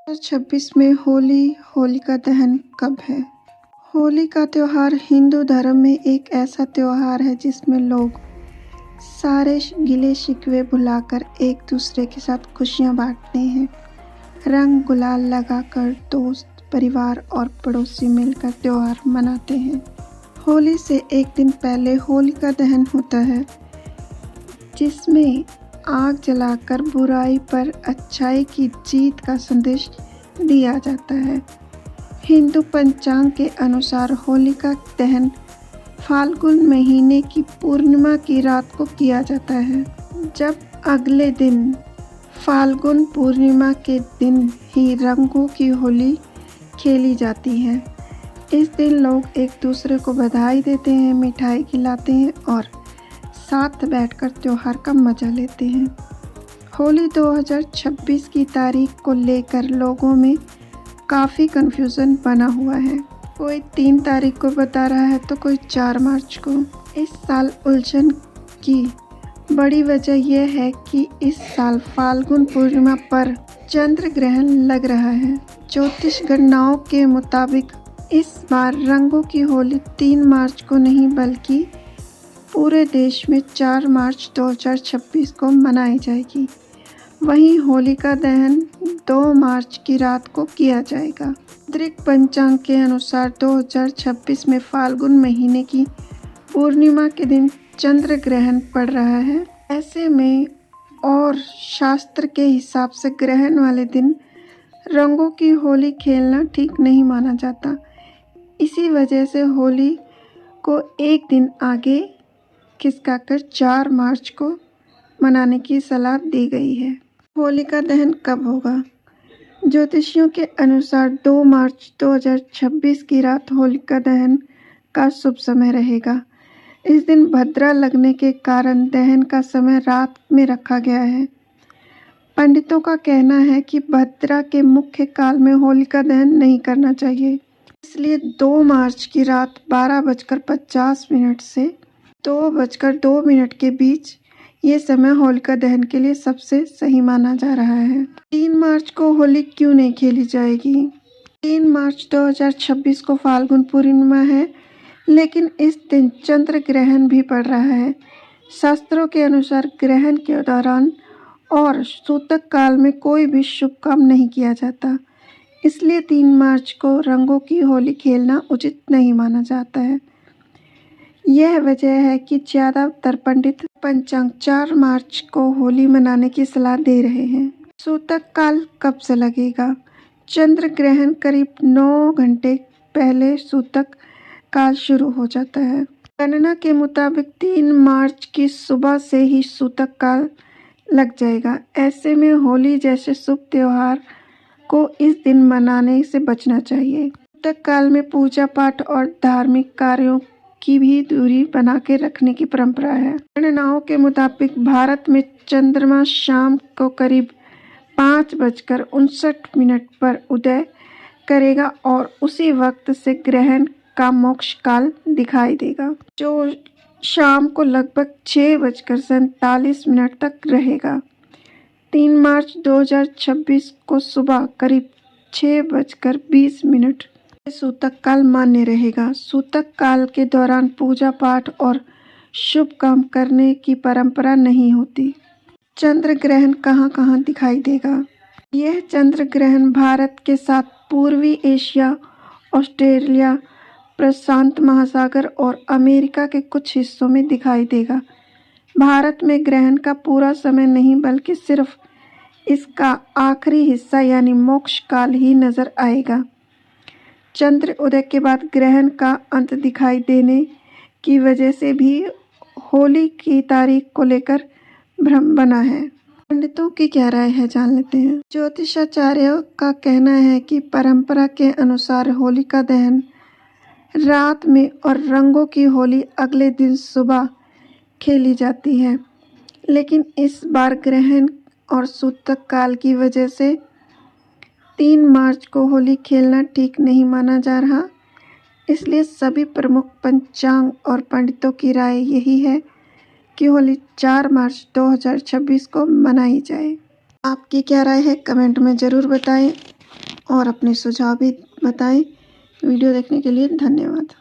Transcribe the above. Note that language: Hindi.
2026 में होलिका दहन कब है? होली का त्यौहार हिंदू धर्म में एक ऐसा त्यौहार है जिसमें लोग सारे गिले शिकवे भुलाकर एक दूसरे के साथ खुशियां बांटते हैं। रंग गुलाल लगाकर दोस्त, परिवार और पड़ोसी मिलकर त्यौहार मनाते हैं। होली से एक दिन पहले होलिका दहन होता है, जिसमें आग जलाकर बुराई पर अच्छाई की जीत का संदेश दिया जाता है। हिंदू पंचांग के अनुसार होलिका दहन फाल्गुन महीने की पूर्णिमा की रात को किया जाता है। जब अगले दिन फाल्गुन पूर्णिमा के दिन ही रंगों की होली खेली जाती है। इस दिन लोग एक दूसरे को बधाई देते हैं, मिठाई खिलाते हैं और साथ बैठकर त्योहार का मजा लेते हैं। होली 2026 की तारीख को लेकर लोगों में काफ़ी कन्फ्यूज़न बना हुआ है। कोई 3 तारीख को बता रहा है तो कोई 4 मार्च को। इस साल उलझन की बड़ी वजह यह है कि इस साल फाल्गुन पूर्णिमा पर चंद्र ग्रहण लग रहा है। ज्योतिष गणनाओं के मुताबिक इस बार रंगों की होली 3 मार्च को नहीं बल्कि पूरे देश में 4 मार्च 2026 को मनाई जाएगी। वहीं होलिका दहन 2 मार्च की रात को किया जाएगा। दृक पंचांग के अनुसार 2026 में फाल्गुन महीने की पूर्णिमा के दिन चंद्र ग्रहण पड़ रहा है। ऐसे में और शास्त्र के हिसाब से ग्रहण वाले दिन रंगों की होली खेलना ठीक नहीं माना जाता। इसी वजह से होली को एक दिन आगे खिसकाकर 4 मार्च को मनाने की सलाह दी गई है। होलिका दहन कब होगा? ज्योतिषियों के अनुसार 2 मार्च 2026 की रात होलिका दहन का शुभ समय रहेगा। इस दिन भद्रा लगने के कारण दहन का समय रात में रखा गया है। पंडितों का कहना है कि भद्रा के मुख्य काल में होलिका दहन नहीं करना चाहिए, इसलिए 2 मार्च की रात 12:50 से 2:02 के बीच ये समय होलिका दहन के लिए सबसे सही माना जा रहा है। 3 मार्च को होली क्यों नहीं खेली जाएगी? 3 मार्च 2026 को फाल्गुन पूर्णिमा है, लेकिन इस दिन चंद्र ग्रहण भी पड़ रहा है। शास्त्रों के अनुसार ग्रहण के दौरान और सूतक काल में कोई भी शुभ काम नहीं किया जाता, इसलिए 3 मार्च को रंगों की होली खेलना उचित नहीं माना जाता है। यह वजह है कि ज़्यादातर पंडित पंचांग 4 मार्च को होली मनाने की सलाह दे रहे हैं। सूतक काल कब से लगेगा? चंद्र ग्रहण करीब 9 घंटे पहले सूतक काल शुरू हो जाता है। गणना के मुताबिक 3 मार्च की सुबह से ही सूतक काल लग जाएगा। ऐसे में होली जैसे शुभ त्योहार को इस दिन मनाने से बचना चाहिए। सूतक काल में पूजा पाठ और धार्मिक कार्यों की भी दूरी बना के रखने की परंपरा है। गणनाओं के मुताबिक भारत में चंद्रमा शाम को करीब 5:59 पर उदय करेगा और उसी वक्त से ग्रहण का मोक्ष काल दिखाई देगा, जो शाम को लगभग 6:47 तक रहेगा। 3 मार्च 2026 को सुबह करीब 6:20 सूतक काल मान्य रहेगा। सूतक काल के दौरान पूजा पाठ और शुभ काम करने की परंपरा नहीं होती। चंद्र ग्रहण कहाँ कहाँ दिखाई देगा? यह चंद्र ग्रहण भारत के साथ पूर्वी एशिया, ऑस्ट्रेलिया, प्रशांत महासागर और अमेरिका के कुछ हिस्सों में दिखाई देगा। भारत में ग्रहण का पूरा समय नहीं बल्कि सिर्फ इसका आखिरी हिस्सा यानी मोक्ष काल ही नजर आएगा। चंद्र उदय के बाद ग्रहण का अंत दिखाई देने की वजह से भी होली की तारीख को लेकर भ्रम बना है। पंडितों की क्या राय है, जान लेते हैं। ज्योतिषाचार्यों का कहना है कि परंपरा के अनुसार होलिका दहन रात में और रंगों की होली अगले दिन सुबह खेली जाती है, लेकिन इस बार ग्रहण और सूतक काल की वजह से 3 मार्च को होली खेलना ठीक नहीं माना जा रहा। इसलिए सभी प्रमुख पंचांग और पंडितों की राय यही है कि होली 4 मार्च 2026 को मनाई जाए। आपकी क्या राय है, कमेंट में ज़रूर बताएं। और अपने सुझाव भी बताएं। वीडियो देखने के लिए धन्यवाद।